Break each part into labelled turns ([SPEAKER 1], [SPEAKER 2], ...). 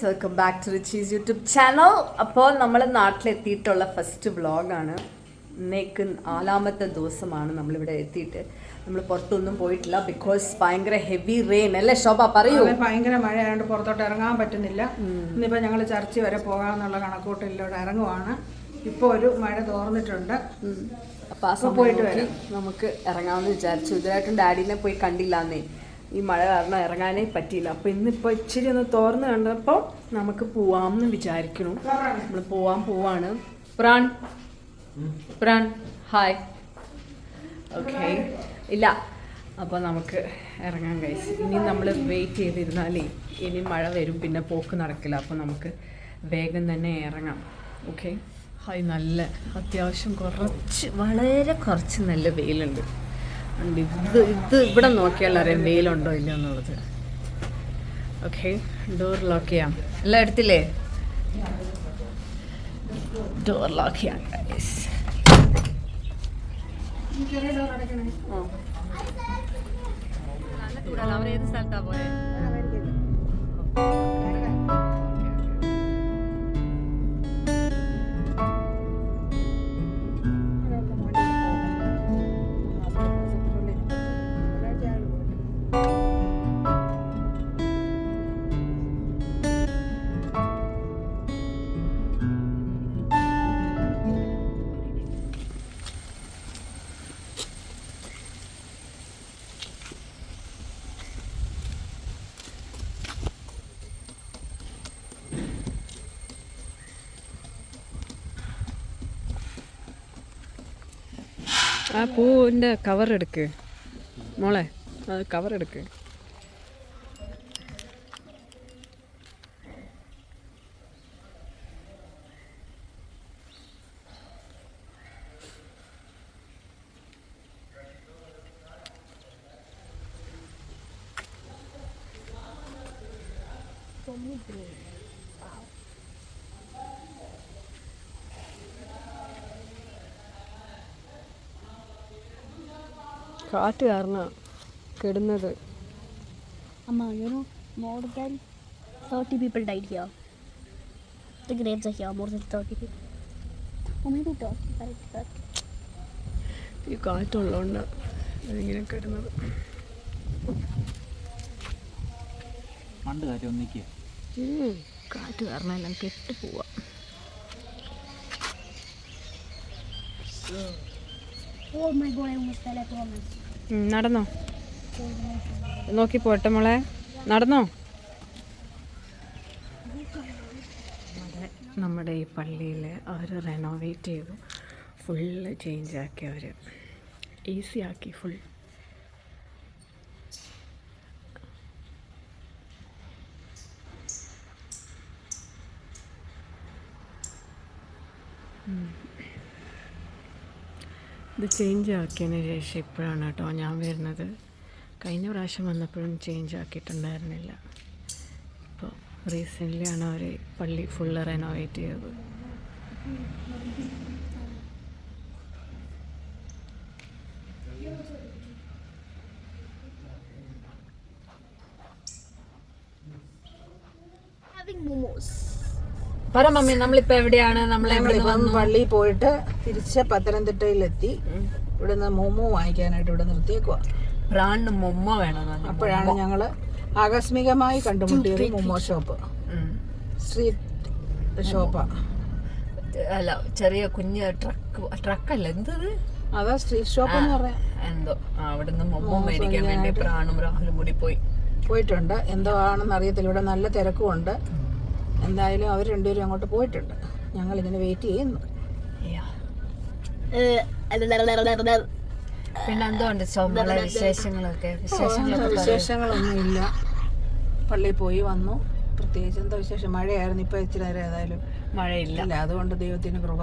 [SPEAKER 1] Welcome back to Richie's YouTube channel. അപ്പോൾ നമ്മൾ നാട്ടിലെത്തിയിട്ടുള്ള first വ്ളോഗാണ്. ഇന്നേക്ക് 4ാമത്തെ ദിവസമാണ് നമ്മളിവിടെ എത്തിയിട്ട്. നമ്മൾ പുറത്തൊന്നും പോയിട്ടില്ല ബിക്കോസ് ഭയങ്കര ഹെവി റെയിൻ അല്ലേ ശോഭ? പറയൂ.
[SPEAKER 2] ഭയങ്കര മഴയായതുകൊണ്ട് പുറത്തോട്ട് ഇറങ്ങാൻ പറ്റുന്നില്ല. ഇന്നിപ്പോൾ ഞങ്ങൾ ചർച്ച വരെ പോകാമെന്നുള്ള കണക്കൂട്ടലിലൂടെ ഇറങ്ങുവാണ്. ഇപ്പോൾ ഒരു മഴ തോർന്നിട്ടുണ്ട്.
[SPEAKER 1] അപ്പോൾ ആ സമയം പോയിട്ട് വരാം നമുക്ക് ഇറങ്ങാമെന്ന് വിചാരിച്ചു. ഇതുവരായിട്ടും ഡാഡിനെ പോയി കണ്ടില്ലാന്നേ, ഈ മഴ കാരണം ഇറങ്ങാനേ പറ്റിയില്ല. അപ്പോൾ ഇന്നിപ്പോൾ ഇച്ചിരി ഒന്ന് തോർന്ന് കണ്ടപ്പോൾ നമുക്ക് പോവാമെന്ന് വിചാരിക്കണു. നമ്മൾ പോവാണ്. PRAN hi. ഓക്കെ ഇല്ല, അപ്പോൾ നമുക്ക് ഇറങ്ങാൻ കഴിച്ചു. ഇനി നമ്മൾ വെയിറ്റ് ചെയ്തിരുന്നാലേ ഇനി മഴ വരും, പിന്നെ പോക്ക് നടക്കില്ല. അപ്പോൾ നമുക്ക് വേഗം തന്നെ ഇറങ്ങാം. ഓക്കെ. ഹായ്. നല്ല അത്യാവശ്യം വളരെ കുറച്ച് നല്ല വെയിലുണ്ട്. ഇത് ഇവിടെ നോക്കിയാൽ അറിയാം വെയിലുണ്ടോ ഇല്ലയോ എന്നുള്ളത്. ഓക്കെ, ഡോർ ലോക്ക് ചെയ്യാം. എല്ലാം എടുത്തില്ലേ? ഡോർ ലോക്ക് ചെയ്യാം ഗൈസ്. അവർ ഏത് സ്ഥലത്താ പോയെ? ആ പൂവിൻ്റെ കവർ എടുക്ക് മോളെ, അത് കവർ എടുക്ക്. കാറ്റ് കാരണം കെടുന്നത്.
[SPEAKER 3] Amma, you know, more than 30 people died here. The graves are here, more than 30 people. Or maybe 30.
[SPEAKER 1] ഈ കാറ്റുള്ളതുകൊണ്ട് അതിങ്ങനെ കെടുന്നത്. കാറ്റ് കാരണം എല്ലാം കെട്ട് പോവാ.
[SPEAKER 3] Oh my god, I almost fell at once.
[SPEAKER 1] നടന്നോ? നോക്കി പോട്ടെ മോളെ, നടന്നോ? നമ്മുടെ ഈ പള്ളിയിൽ അവർ റെനോവേറ്റ് ചെയ്തു, ഫുള്ള് ചേഞ്ച് ആക്കി. അവർ ഈസി ആക്കി ഫുൾ. ഇത് ചേഞ്ച് ആക്കിയതിന് ശേഷം ഇപ്പോഴാണ് കേട്ടോ ഞാൻ വരുന്നത്. കഴിഞ്ഞ പ്രാവശ്യം വന്നപ്പോഴും ചേഞ്ച് ആക്കിയിട്ടുണ്ടായിരുന്നില്ല. ഇപ്പോൾ റീസെൻ്റ്ലി ആണ് അവർ പള്ളി ഫുള്ള് റെനോവേറ്റ് ചെയ്തത്.
[SPEAKER 3] Having momos.
[SPEAKER 1] പറ മമ്മി, നമ്മളിപ്പോൾ എവിടെയാണ്?
[SPEAKER 2] പള്ളിയിൽ പോയിട്ട് തിരിച്ച് പത്തനംതിട്ടയിലെത്തി. ഇവിടുന്ന് മോമോ വാങ്ങിക്കാനായിട്ട് ഇവിടെ നിർത്തിയേക്കുക.
[SPEAKER 1] പ്രാണിന് മൊമ്മ വേണം.
[SPEAKER 2] അപ്പോഴാണ് ഞങ്ങള് ആകസ്മികമായി കണ്ടുമുട്ടിയത് മൊമ്മോ ഷോപ്പ്. സ്ട്രീറ്റ് ഷോപ്പാ.
[SPEAKER 1] അല്ല, ചെറിയ കുഞ്ഞ് ട്രക്കല്ല, എന്തത്?
[SPEAKER 2] അതാ സ്ട്രീറ്റ് ഷോപ്പ് എന്ന് പറയാം.
[SPEAKER 1] എന്തോ അവിടുന്ന് മൊമ്മോ മേടിക്കാൻ വേണ്ടി പ്രാണും രാഹുലും കൂടി പോയിട്ടുണ്ട്.
[SPEAKER 2] എന്തോ ആണെന്ന് അറിയത്തില്ല. ഇവിടെ നല്ല തിരക്കുമുണ്ട്. എന്തായാലും അവർ രണ്ടുപേരും അങ്ങോട്ട് പോയിട്ടുണ്ട്. ഞങ്ങളിങ്ങനെ വെയിറ്റ് ചെയ്യുന്നു.
[SPEAKER 1] പിന്നെ എന്തുകൊണ്ട്
[SPEAKER 2] വിശേഷങ്ങളൊന്നും ഇല്ല. പള്ളിയിൽ പോയി വന്നു. പ്രത്യേകിച്ച് എന്താ വിശേഷം? മഴയായിരുന്നു. ഇപ്പൊ ഇച്ചിരി നേരം ഏതായാലും
[SPEAKER 1] മഴയില്ല.
[SPEAKER 2] അതുകൊണ്ട് ദൈവത്തിന് കൃപ.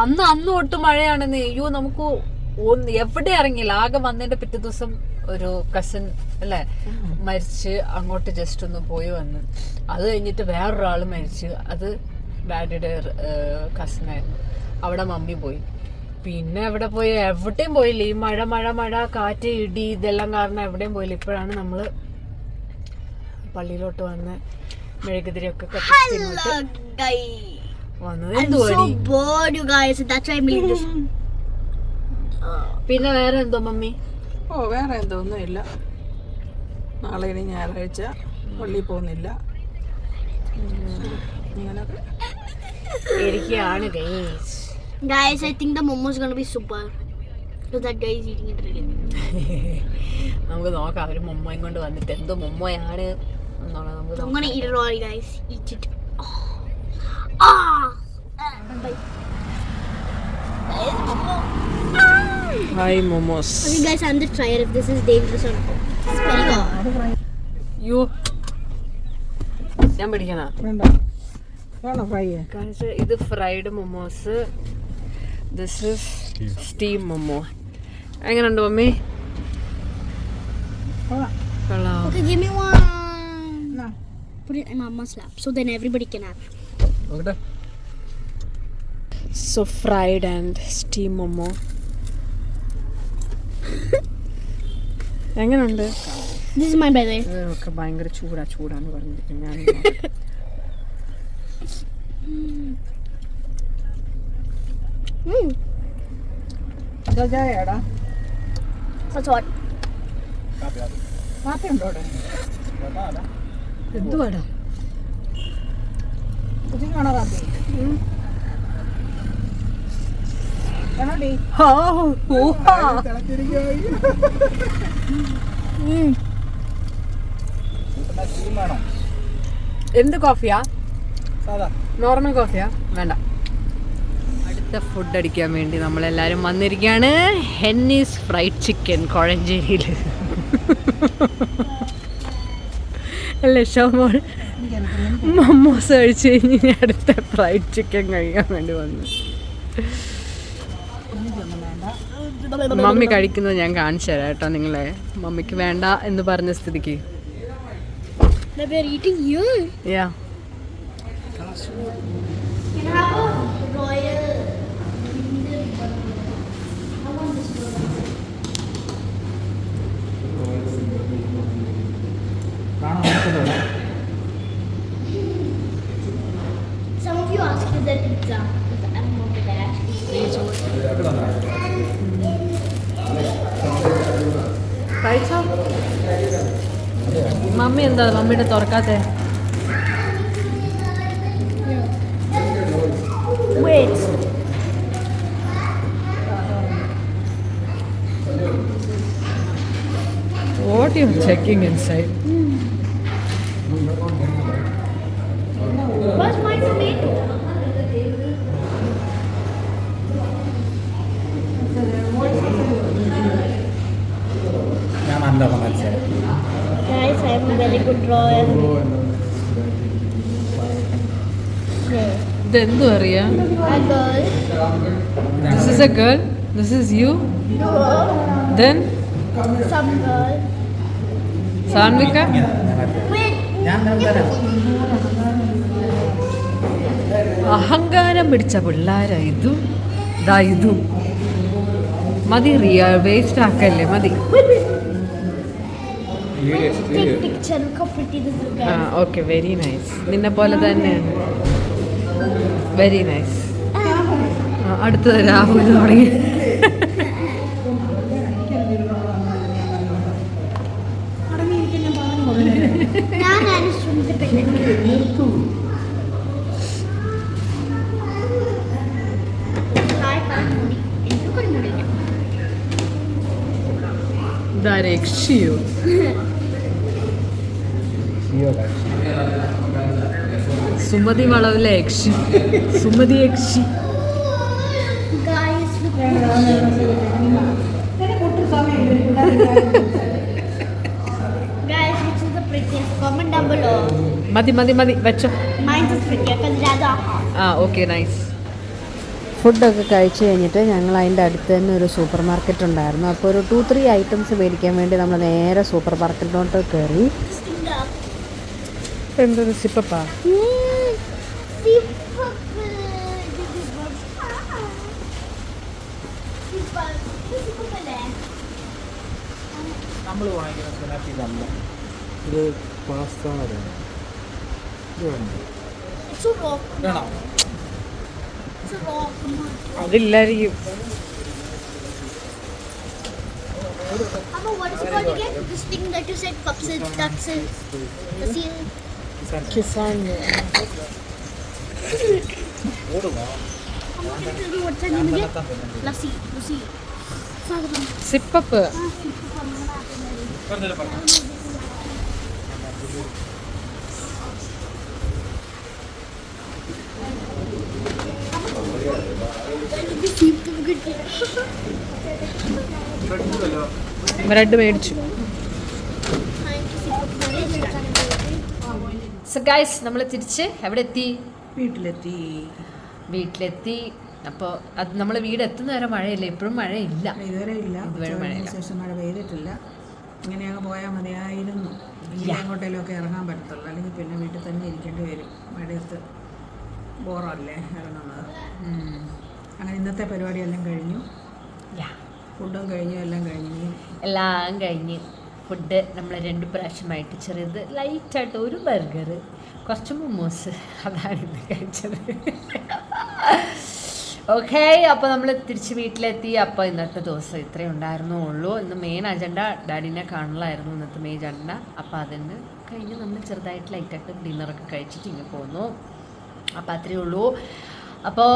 [SPEAKER 1] അന്ന് ഒട്ടും മഴയാണെന്ന്. അയ്യോ, നമുക്ക് എവിടെ ഇറങ്ങിയില്ല. ആകെ വന്നതിന്റെ പിറ്റേ ദിവസം ഒരു കസിൻ അല്ലേ മരിച്ച്, അങ്ങോട്ട് ജസ്റ്റ് ഒന്ന് പോയി വന്ന്. അത് കഴിഞ്ഞിട്ട് വേറൊരാൾ മരിച്ച്, അത് ഡാഡിയുടെ കസിനായിരുന്നു. അവിടെ മമ്മി പോയി. പിന്നെ എവിടെ പോയി? എവിടെയും പോയില്ല. ഈ മഴ കാറ്റ് ഇടി ഇതെല്ലാം കാരണം എവിടെയും പോയില്ല. ഇപ്പോഴാണ് നമ്മൾ പള്ളിയിലോട്ട് വന്ന് മെഴുകുതിരിയൊക്കെ
[SPEAKER 3] Hello, guys.
[SPEAKER 1] വന്നത്
[SPEAKER 3] I'm
[SPEAKER 1] എന്തുവാടി?
[SPEAKER 3] so bored, you guys. That's why I'm leaving this.
[SPEAKER 1] പിന്നെ വേറെ എന്തോ മമ്മി?
[SPEAKER 2] ഓ വേറെ എന്തോന്നുമില്ല. നാളെ ഇനി ഞായറാഴ്ച പള്ളിയിൽ പോകുന്നില്ല. ഇങ്ങനൊക്കെ
[SPEAKER 1] ഇരിക്കുകയാണ് guys.
[SPEAKER 3] Guys, I think the momo is gonna be super. So that guy is eating it really.
[SPEAKER 1] നമുക്ക് നോക്കാം അവര് മൊമ്മയും കൊണ്ട് വന്നിട്ട് എന്തോ മൊമ്മയാണ് എന്നുള്ളത് നമുക്ക്
[SPEAKER 3] I'm gonna
[SPEAKER 1] നോക്കാം.
[SPEAKER 3] eat it all, guys. Eat it. Ah! Bye.
[SPEAKER 1] Hi momos.
[SPEAKER 3] Okay, guys, I'm the trier if this is dangerous or not. It's very hard.
[SPEAKER 1] യോ ഞാൻ പിടിക്കണ
[SPEAKER 2] വേണ്ട വേണോ ഫ്രൈ
[SPEAKER 1] ഇത് fried momos. This is steam momo. എങ്ങനെയുണ്ട് mummy? കൊള്ളാം.
[SPEAKER 3] Okay, give me one. Put it in mama's lap so then everybody can have it.
[SPEAKER 1] So fried and steam momo. എങ്ങനെയുണ്ട്?
[SPEAKER 3] This is mine, by the way.
[SPEAKER 1] ഇതൊക്കെ ഭയങ്കര ചൂടാന്ന് പറഞ്ഞിരിക്കുന്നു ഞാൻ.
[SPEAKER 2] ചായടാ
[SPEAKER 3] That's hot.
[SPEAKER 2] കാപ്പി ഉണ്ടോ അവിടെ?
[SPEAKER 1] എന്തുവാടാ?
[SPEAKER 2] കുഞ്ഞിനാണോ കാപ്പി? വേണോടി?
[SPEAKER 1] എന്ത് കോഫിയാ? നോർമൽ കോഫിയാ? വേണ്ട. അടുത്ത ഫുഡ് അടിക്കാൻ വേണ്ടി നമ്മളെല്ലാരും വന്നിരിക്കുകയാണ്. ഹെന്നീസ് ഫ്രൈഡ് ചിക്കൻ കോഴഞ്ചേരിയിൽ അല്ലേ ഷോമോൾ? മമ്മോസ് കഴിച്ച് കഴിഞ്ഞ് ഇനി അടുത്ത ഫ്രൈഡ് ചിക്കൻ കഴിക്കാൻ വേണ്ടി വന്നു. മമ്മി കഴിക്കുന്നത് ഞാൻ കാണിച്ചു തരാം കേട്ടോ നിങ്ങളെ. മമ്മിക്ക് വേണ്ട എന്ന് പറഞ്ഞ സ്ഥിതിക്ക്.
[SPEAKER 3] They are eating here.
[SPEAKER 1] Yeah.
[SPEAKER 3] Can I have a royal? I want this one. Some of you asked for that pizza. I don't know if that actually.
[SPEAKER 1] കഴിച്ചോ? മമ്മി എന്താ മമ്മിയുടെ തുറക്കാത്തെ?
[SPEAKER 3] Wait.
[SPEAKER 1] What you checking inside?
[SPEAKER 3] Where's my tomato? Guys, I am a very good drawer.
[SPEAKER 1] ഇതെന്തു അറിയാ?
[SPEAKER 3] A girl.
[SPEAKER 1] This is a girl. This is you.
[SPEAKER 3] No.
[SPEAKER 1] Then
[SPEAKER 3] Some girl.
[SPEAKER 1] Sanvika.
[SPEAKER 3] Wait.
[SPEAKER 1] അഹങ്കാരം പിടിച്ച പിള്ളേരാ ഇതും ദാ ഇതും. മതി റിയ, വേസ്റ്റ് ആക്കല്ലേ മതി.
[SPEAKER 3] Take picture. Look how pretty this is,
[SPEAKER 1] ആ
[SPEAKER 3] guys.
[SPEAKER 1] Okay, very nice. നിന്നെ പോലെ തന്നെയാണ്. Very nice. അടുത്തത് രാഹുൽ തുടങ്ങി.
[SPEAKER 3] ഞാൻ
[SPEAKER 1] ഇതാ രക്ഷിയോ? സുമതി വളവിലെ യക്ഷി. സുമതി യക്ഷി.
[SPEAKER 3] guys, look. Guys, which is the prettiest? Comment down below.
[SPEAKER 1] മതി മതി മതി വെച്ചോ.
[SPEAKER 3] Mine is prettier because Raja.
[SPEAKER 1] ആ ഓക്കെ നൈസ്.
[SPEAKER 4] ഫുഡൊക്കെ കഴിച്ച് കഴിഞ്ഞിട്ട് ഞങ്ങൾ അതിൻ്റെ അടുത്ത് തന്നെ ഒരു സൂപ്പർ മാർക്കറ്റ് ഉണ്ടായിരുന്നു. അപ്പോൾ ഒരു 2-3 ഐറ്റംസ് മേടിക്കാൻ വേണ്ടി നമ്മൾ നേരെ സൂപ്പർ മാർക്കറ്റിലോട്ട് കയറി.
[SPEAKER 1] എന്തൊരു സിപ്പപ്പാ?
[SPEAKER 5] നമ്മൾ വാങ്ങിക്കുന്ന ഇത് pasta
[SPEAKER 3] It's a rock. It's a rock.
[SPEAKER 1] അതില്ലായിരിക്കും.
[SPEAKER 3] Amma, what is it called again? This thing that you said, cups it, that's it. The seal.
[SPEAKER 1] Kisan
[SPEAKER 3] Amma, can you tell me what's the name again? Lassi. Lucy.
[SPEAKER 1] സിപ്പപ്പ്. Bread മേടിച്ചു. So guys നമ്മൾ തിരിച്ച് എവിടെ എത്തി? വീട്ടിലെത്തി. അപ്പോൾ അത് നമ്മൾ വീട് എത്തുന്ന വരെ മഴയില്ല. ഇപ്പോഴും മഴയില്ല.
[SPEAKER 2] ഇതുവരെ ഇല്ല.
[SPEAKER 1] ഇതുവരെ മഴയില്ല.
[SPEAKER 2] ശേഷം മഴ പെയ്തിട്ടില്ല. ഇങ്ങനെ അങ്ങ് പോയാൽ മതിയായിരുന്നു. ഇനി എങ്ങോട്ടേലൊക്കെ ഇറങ്ങാൻ പറ്റത്തുള്ളൂ. അല്ലെങ്കിൽ പിന്നെ വീട്ടിൽ തന്നെ ഇരിക്കേണ്ടി വരും. മഴയത്ത് ബോറല്ലേ ഇറങ്ങുന്നത്. അങ്ങനെ ഇന്നത്തെ പരിപാടിയെല്ലാം കഴിഞ്ഞു. ഫുഡും കഴിഞ്ഞു, എല്ലാം കഴിഞ്ഞു.
[SPEAKER 1] എല്ലാം കഴിഞ്ഞ് ഫുഡ് നമ്മൾ 2 പ്രാവശ്യമായിട്ട് ചെറിയത് ലൈറ്റായിട്ട് ഒരു ബർഗർ, കുറച്ച് മൊമോസ്, അതാണ് ഇന്ന് കഴിച്ചത്. ഓക്കെ, അപ്പോൾ നമ്മൾ തിരിച്ച് വീട്ടിലെത്തി. അപ്പോൾ ഇന്നത്തെ ദിവസം ഇത്രയേ ഉണ്ടായിരുന്നുള്ളൂ. ഇന്ന് മെയിൻ അജണ്ട ഡാഡിനെ കാണലായിരുന്നു ഇന്നത്തെ മെയിൻ അജണ്ട. അപ്പോൾ അതിന് കഴിഞ്ഞ് നമ്മൾ ചെറുതായിട്ട് ലൈറ്റായിട്ട് ഡിന്നറൊക്കെ കഴിച്ചിട്ട് ഇങ്ങനെ പോന്നു. അപ്പോൾ അത്രയേ ഉള്ളൂ. അപ്പോൾ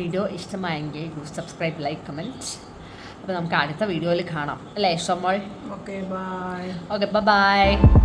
[SPEAKER 1] വീഡിയോ ഇഷ്ടമായെങ്കിൽ സബ്സ്ക്രൈബ്, ലൈക്ക്, കമൻറ്റ്. അപ്പോൾ നമുക്ക് അടുത്ത വീഡിയോയിൽ കാണാം അല്ലേ ഷോമോൾ?
[SPEAKER 2] Okay, bye.
[SPEAKER 1] Okay, by.